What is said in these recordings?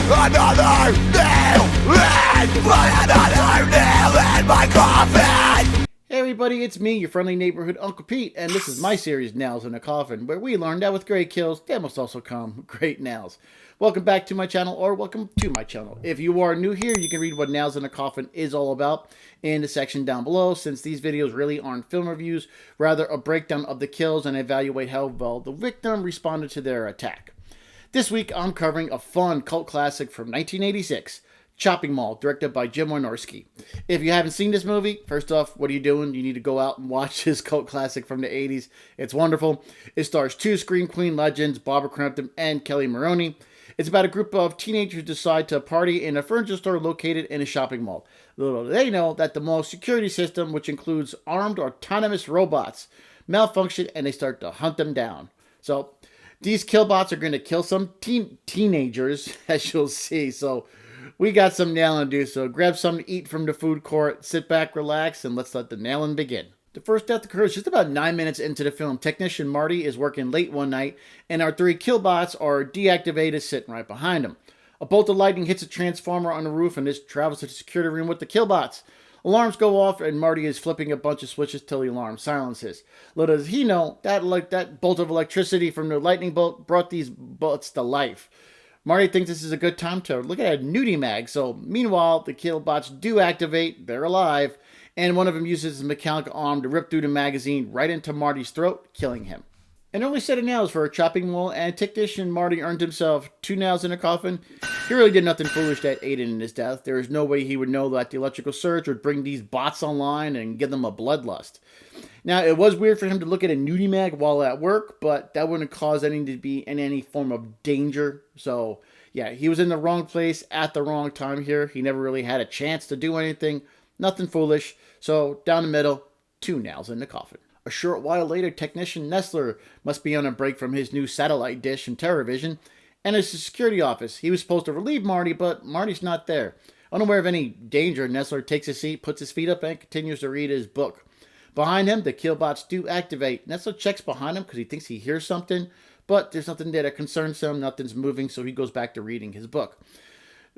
Another nail in my coffin! Hey everybody, it's me, your friendly neighborhood Uncle Pete, and this is my series, Nails in a Coffin, where we learn that with great kills, there must also come great nails. Welcome back to my channel, or welcome to my channel. If you are new here, you can read what Nails in a Coffin is all about in the section down below, since these videos really aren't film reviews, rather a breakdown of the kills and evaluate how well the victim responded to their attack. This week, I'm covering a fun cult classic from 1986, Chopping Mall, directed by Jim Wynorski. If you haven't seen this movie, first off, what are you doing? You need to go out and watch this cult classic from the 80s. It's wonderful. It stars two Scream Queen legends, Barbara Crampton and Kelly Maroney. It's about a group of teenagers who decide to party in a furniture store located in a shopping mall. Little do they know that the mall's security system, which includes armed autonomous robots, malfunction and they start to hunt them down. So these killbots are going to kill some teenagers, as you'll see. So we got some nailing to do, so grab something to eat from the food court, sit back, relax, and let's let the nailing begin. The first death occurs just about 9 minutes into the film. Technician Marty is working late one night, and our three killbots are deactivated, sitting right behind him. A bolt of lightning hits a transformer on the roof, and this travels to the security room with the killbots. Alarms go off, and Marty is flipping a bunch of switches till the alarm silences. Little does he know that bolt of electricity from the lightning bolt brought these bullets to life. Marty thinks this is a good time to look at a nudie mag, so meanwhile, the killbots do activate, they're alive, and one of them uses his mechanical arm to rip through the magazine right into Marty's throat, killing him. An early set of nails for a chopping mall, and technician Marty earned himself 2 nails in a coffin. He really did nothing foolish that aided in his death. There is no way he would know that the electrical surge would bring these bots online and give them a bloodlust. Now, it was weird for him to look at a nudie mag while at work, but that wouldn't cause anything to be in any form of danger. So, yeah, he was in the wrong place at the wrong time here. He never really had a chance to do anything. Nothing foolish. So, down the middle, 2 nails in the coffin. A short while later, technician Nestler must be on a break from his new satellite dish in TerraVision, and it's the security office. He was supposed to relieve Marty, but Marty's not there. Unaware of any danger, Nestler takes a seat, puts his feet up, and continues to read his book. Behind him, the killbots do activate. Nestler checks behind him because he thinks he hears something, but there's nothing there that concerns him. Nothing's moving, so he goes back to reading his book.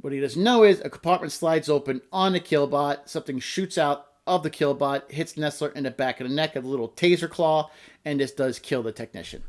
What he doesn't know is a compartment slides open on the killbot. Something shoots out of the killbot, hits Nestler in the back of the neck with a little taser claw, and this does kill the technician.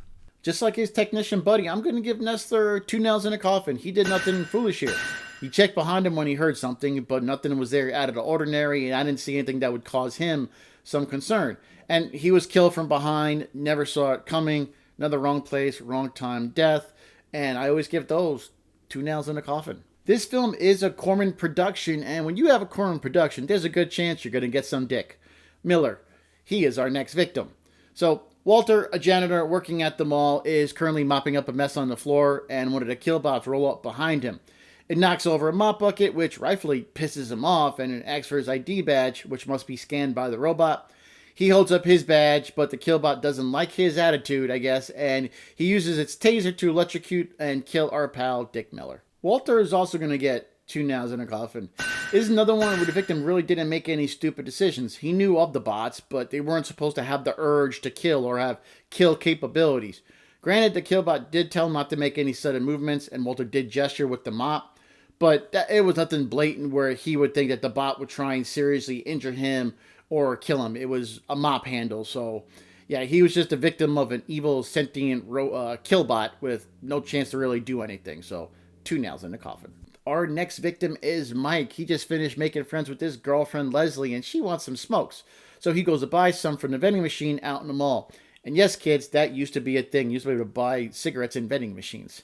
Just like his technician buddy, I'm going to give Nestler 2 nails in a coffin. He did nothing foolish here. He checked behind him when he heard something, but nothing was there out of the ordinary, and I didn't see anything that would cause him some concern. And he was killed from behind, never saw it coming, another wrong place, wrong time death, and I always give those 2 nails in a coffin. This film is a Corman production, and when you have a Corman production, there's a good chance you're going to get some dick. Miller, he is our next victim. So, Walter, a janitor working at the mall, is currently mopping up a mess on the floor, and one of the killbots roll up behind him. It knocks over a mop bucket, which rightfully pisses him off, and it asks for his ID badge, which must be scanned by the robot. He holds up his badge, but the killbot doesn't like his attitude, I guess, and he uses its taser to electrocute and kill our pal, Dick Miller. Walter is also going to get 2 nails in a coffin. This is another one where the victim really didn't make any stupid decisions. He knew of the bots, but they weren't supposed to have the urge to kill or have kill capabilities. Granted, the killbot did tell him not to make any sudden movements, and Walter did gesture with the mop, but it was nothing blatant where he would think that the bot would try and seriously injure him or kill him. It was a mop handle, so yeah, he was just a victim of an evil sentient killbot with no chance to really do anything, so 2 nails in the coffin. Our next victim is Mike. He just finished making friends with his girlfriend Leslie, and she wants some smokes. So he goes to buy some from the vending machine out in the mall. And yes, kids, that used to be a thing. You used to be able to buy cigarettes in vending machines.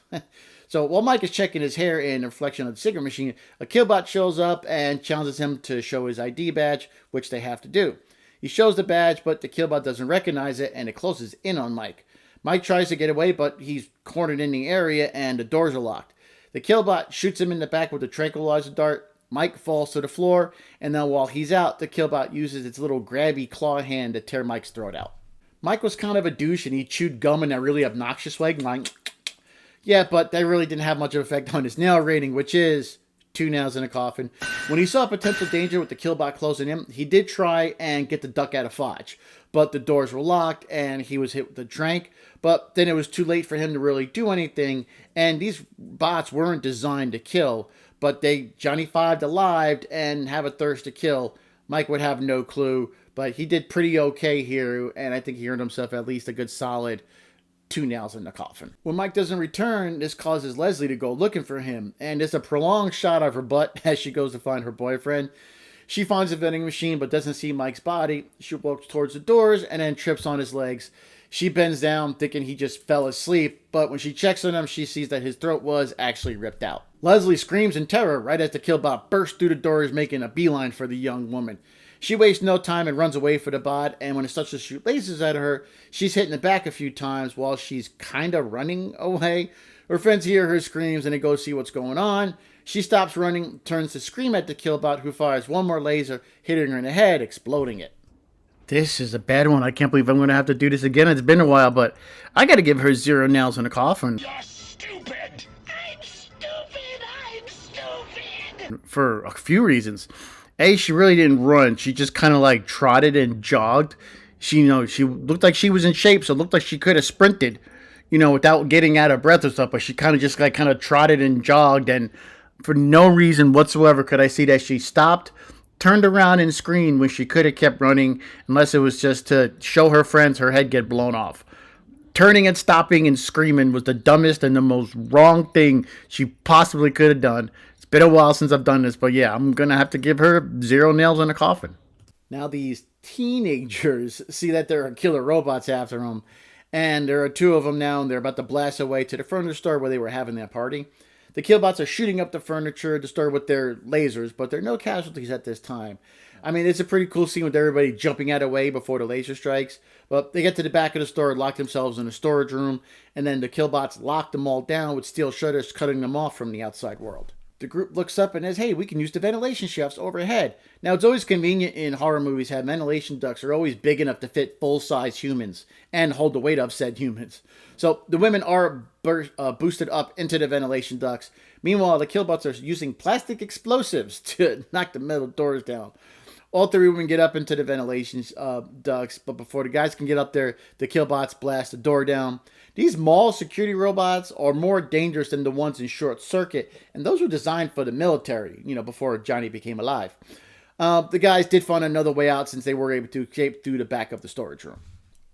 So while Mike is checking his hair in a reflection of the cigarette machine, a killbot shows up and challenges him to show his ID badge, which they have to do. He shows the badge, but the killbot doesn't recognize it, and it closes in on Mike. Mike tries to get away, but he's cornered in the area, and the doors are locked. The killbot shoots him in the back with a tranquilizer dart. Mike falls to the floor, and then while he's out, the killbot uses its little grabby claw hand to tear Mike's throat out. Mike was kind of a douche, and he chewed gum in a really obnoxious way, like, yeah, but that really didn't have much of an effect on his nail rating, which is 2 nails in a coffin. When he saw potential danger with the killbot closing in, he did try and get the duck out of Fudge, but the doors were locked and he was hit with the trank. But then it was too late for him to really do anything, and these bots weren't designed to kill, but they Johnny Fived alive and have a thirst to kill. Mike would have no clue, but he did pretty okay here, and I think he earned himself at least a good solid 2 nails in the coffin. When Mike doesn't return, this causes Leslie to go looking for him, and it's a prolonged shot of her butt as she goes to find her boyfriend. She finds a vending machine but doesn't see Mike's body. She walks towards the doors and then trips on his legs. She bends down thinking he just fell asleep, but when she checks on him, she sees that his throat was actually ripped out. Leslie screams in terror right as the killbot bursts through the doors, making a beeline for the young woman. She wastes no time and runs away for the bot, and when it starts to shoot lasers at her, she's hit in the back a few times while she's kind of running away. Her friends hear her screams and they go see what's going on. She stops running, turns to scream at the killbot, who fires one more laser, hitting her in the head, exploding it. This is a bad one. I can't believe I'm going to have to do this again. It's been a while, but I got to give her 0 nails in a coffin. You're stupid! I'm stupid! I'm stupid! For a few reasons. A, she really didn't run. She just kind of like trotted and jogged. She looked like she was in shape, so it looked like she could have sprinted, without getting out of breath or stuff, but she kind of just like kind of trotted and jogged, and for no reason whatsoever could I see that she stopped, turned around and screamed when she could have kept running, unless it was just to show her friends her head get blown off. Turning and stopping and screaming was the dumbest and the most wrong thing she possibly could have done. It's been a while since I've done this, but yeah, I'm going to have to give her 0 nails in a coffin. Now these teenagers see that there are killer robots after them, and there are 2 of them now, and they're about to blast away to the furniture store where they were having their party. The killbots are shooting up the furniture to store with their lasers, but there are no casualties at this time. I mean, it's a pretty cool scene with everybody jumping out of the way before the laser strikes. But they get to the back of the store, lock themselves in a storage room, and then the killbots lock them all down with steel shutters, cutting them off from the outside world. The group looks up and says, hey, we can use the ventilation shafts overhead. Now, it's always convenient in horror movies how ventilation ducts are always big enough to fit full-size humans and hold the weight of said humans. So the women are boosted up into the ventilation ducts. Meanwhile, the killbots are using plastic explosives to knock the metal doors down. All 3 women get up into the ventilation ducts, but before the guys can get up there, the killbots blast the door down. These mall security robots are more dangerous than the ones in Short Circuit, and those were designed for the military, before Johnny became alive. The guys did find another way out since they were able to escape through the back of the storage room.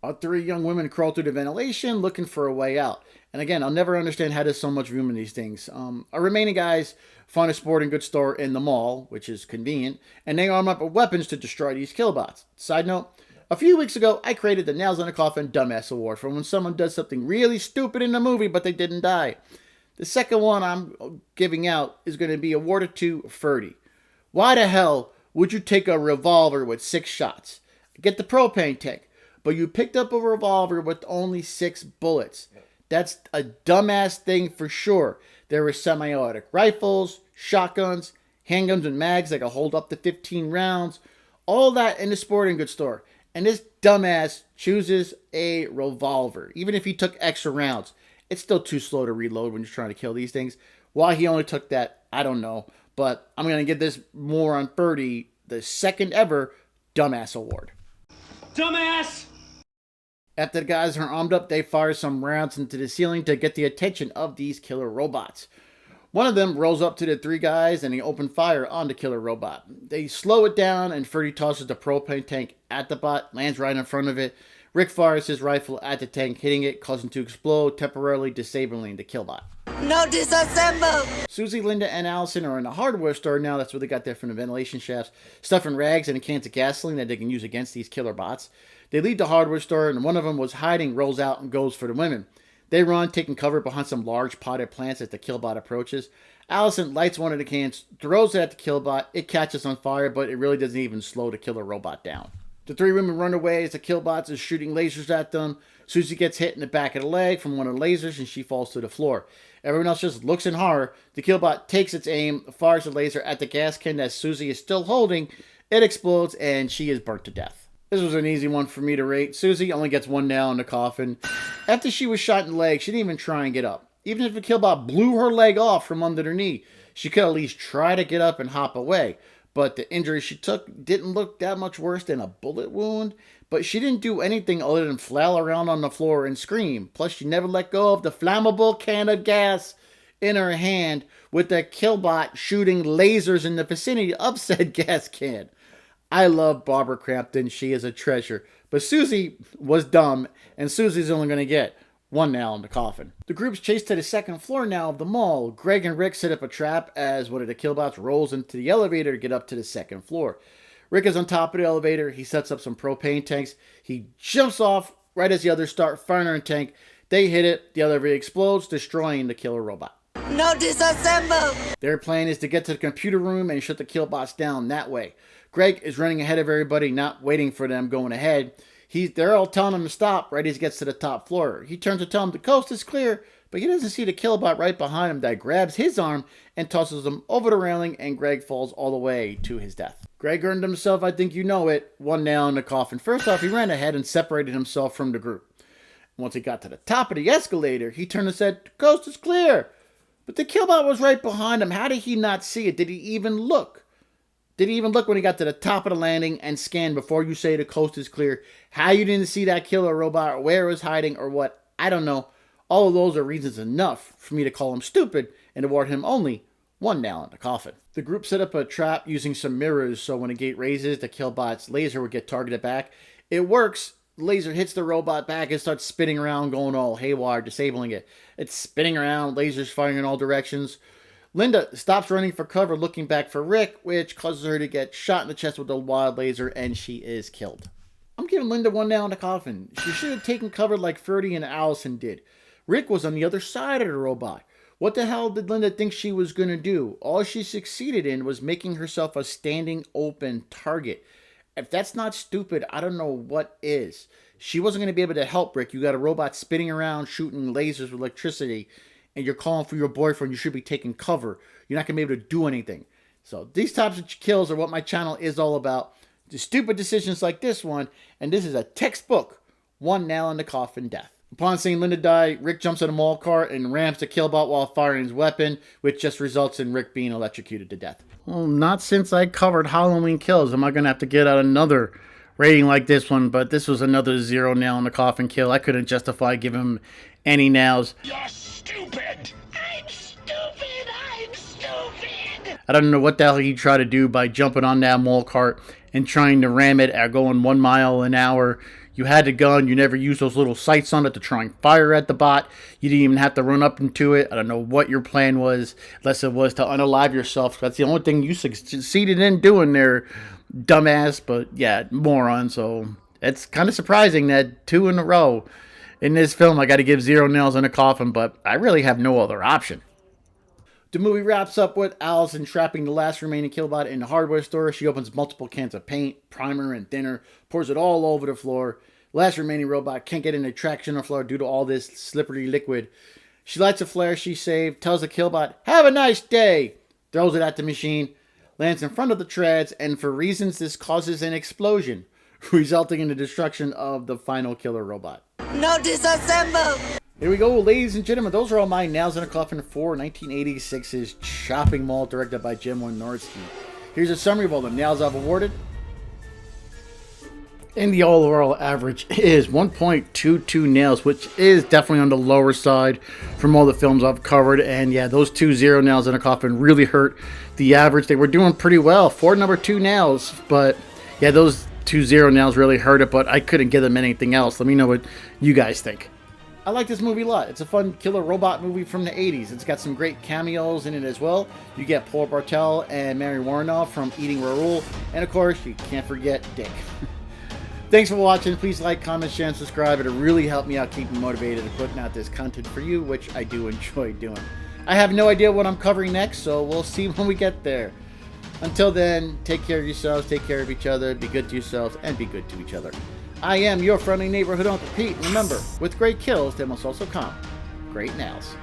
Our 3 young women crawl through the ventilation looking for a way out. And again, I'll never understand how there's so much room in these things. Our remaining guys find a sporting goods store in the mall, which is convenient, and they arm up with weapons to destroy these killbots. Side note, a few weeks ago, I created the Nails in a Coffin Dumbass Award for when someone does something really stupid in the movie, but they didn't die. The second one I'm giving out is going to be awarded to Ferdy. Why the hell would you take a revolver with 6 shots? Get the propane tank, but you picked up a revolver with only 6 bullets. That's a dumbass thing for sure. There were semi-automatic rifles, shotguns, handguns and mags that could hold up to 15 rounds. All that in the sporting goods store. And this dumbass chooses a revolver. Even if he took extra rounds, it's still too slow to reload when you're trying to kill these things. Why he only took that, I don't know. But I'm going to give this more on Ferdy, the second ever Dumbass Award. Dumbass! After the guys are armed up, they fire some rounds into the ceiling to get the attention of these killer robots. One of them rolls up to the 3 guys and they open fire on the killer robot. They slow it down and Ferdy tosses the propane tank at the bot, lands right in front of it. Rick fires his rifle at the tank, hitting it, causing it to explode, temporarily disabling the killbot. No disassemble! Susie, Linda, and Allison are in a hardware store now. That's where they got there from the ventilation shafts, stuffing rags and cans of gasoline that they can use against these killer bots. They leave the hardware store, and one of them was hiding, rolls out, and goes for the women. They run, taking cover behind some large potted plants as the killbot approaches. Allison lights one of the cans, throws it at the killbot. It catches on fire, but it really doesn't even slow the killer robot down. The 3 women run away as the killbots is shooting lasers at them. Susie gets hit in the back of the leg from one of the lasers, and she falls to the floor. Everyone else just looks in horror. The killbot takes its aim, fires the laser at the gas can that Susie is still holding. It explodes, and she is burnt to death. This was an easy one for me to rate. Susie only gets 1 nail in the coffin. After she was shot in the leg, she didn't even try and get up. Even if the killbot blew her leg off from under her knee, she could at least try to get up and hop away. But the injury she took didn't look that much worse than a bullet wound. But she didn't do anything other than flail around on the floor and scream. Plus, she never let go of the flammable can of gas in her hand, with the killbot shooting lasers in the vicinity of said gas can. I love Barbara Crampton. She is a treasure. But Susie was dumb, and Susie's only going to get one nail in the coffin. The group's chased to the second floor now of the mall. Greg and Rick set up a trap as one of the killbots rolls into the elevator to get up to the second floor. Rick is on top of the elevator. He sets up some propane tanks. He jumps off right as the others start firing on a tank. They hit it. The elevator explodes, destroying the killer robot. No disassemble! Their plan is to get to the computer room and shut the killbots down that way. Greg is running ahead of everybody, not waiting for them going ahead. They're all telling him to stop right as he gets to the top floor. He turns to tell him the coast is clear, but he doesn't see the killbot right behind him that grabs his arm and tosses him over the railing, and Greg falls all the way to his death. Greg earned himself, I think you know it, one nail in the coffin. First off, he ran ahead and separated himself from the group. Once he got to the top of the escalator, he turned and said, "The coast is clear." But the killbot was right behind him. How did he not see it? Did he even look? Did he even look when he got to the top of the landing and scanned before you say the coast is clear? How you didn't see that killer robot, or where it was hiding, or what? I don't know. All of those are reasons enough for me to call him stupid and award him only one nail in the coffin. The group set up a trap using some mirrors so when a gate raises, the killbot's laser would get targeted back. It works. The laser hits the robot back and starts spinning around, going all haywire, disabling it. It's spinning around, lasers firing in all directions. Linda stops running for cover, looking back for Rick, which causes her to get shot in the chest with a wild laser, and she is killed. I'm giving Linda one nail in the coffin. She should have taken cover like Ferdy and Allison did. Rick was on the other side of the robot. What the hell did Linda think she was going to do? All she succeeded in was making herself a standing open target. If that's not stupid, I don't know what is. She wasn't going to be able to help Rick. You got a robot spinning around, shooting lasers with electricity, and you're calling for your boyfriend. You should be taking cover. You're not going to be able to do anything. So these types of kills are what my channel is all about. The stupid decisions like this one, and this is a textbook one nail in the coffin death. Upon seeing Linda die, Rick jumps in a mall cart and rams the killbot while firing his weapon, which just results in Rick being electrocuted to death. Well, not since I covered Halloween kills am I going to have to get out another rating like this one, but this was another zero nail in the coffin kill. I couldn't justify giving him any nails. You're stupid! I'm stupid! I'm stupid! I don't know what the hell he tried to do by jumping on that mall cart and trying to ram it at going 1 mile an hour. You had the gun. You never used those little sights on it to try and fire at the bot. You didn't even have to run up into it. I don't know what your plan was, unless it was to unalive yourself. That's the only thing you succeeded in doing there, dumbass. But yeah, moron. So it's kind of surprising that 2 in a row in this film I got to give 0 nails in a coffin, but I really have no other option. The movie wraps up with Allison trapping the last remaining killbot in the hardware store. She opens multiple cans of paint, primer, and thinner, pours it all over the floor. The last remaining robot can't get any traction on the floor due to all this slippery liquid. She lights a flare she saved, tells the killbot, "Have a nice day!" Throws it at the machine, lands in front of the treads, and for reasons this causes an explosion, resulting in the destruction of the final killer robot. No disassemble! Here we go, ladies and gentlemen. Those are all my nails in a coffin for 1986's Chopping Mall, directed by Jim Wynorski. Here's a summary of all the nails I've awarded. And the overall average is 1.22 nails, which is definitely on the lower side from all the films I've covered. And yeah, those 2 0 nails in a coffin really hurt the average. They were doing pretty well for number 2 nails, but yeah, those 2 0 nails really hurt it, but I couldn't give them anything else. Let me know what you guys think. I like this movie a lot. It's a fun killer robot movie from the 80s. It's got some great cameos in it as well. You get Paul Bartel and Mary Warnoff from Eating Raoul. And of course, you can't forget Dick. Thanks for watching. Please like, comment, share, and subscribe. It'll really help me out keeping motivated and putting out this content for you, which I do enjoy doing. I have no idea what I'm covering next, so we'll see when we get there. Until then, take care of yourselves, take care of each other, be good to yourselves, and be good to each other. I am your friendly neighborhood Uncle Pete. Remember, with great kills, there must also come great nails.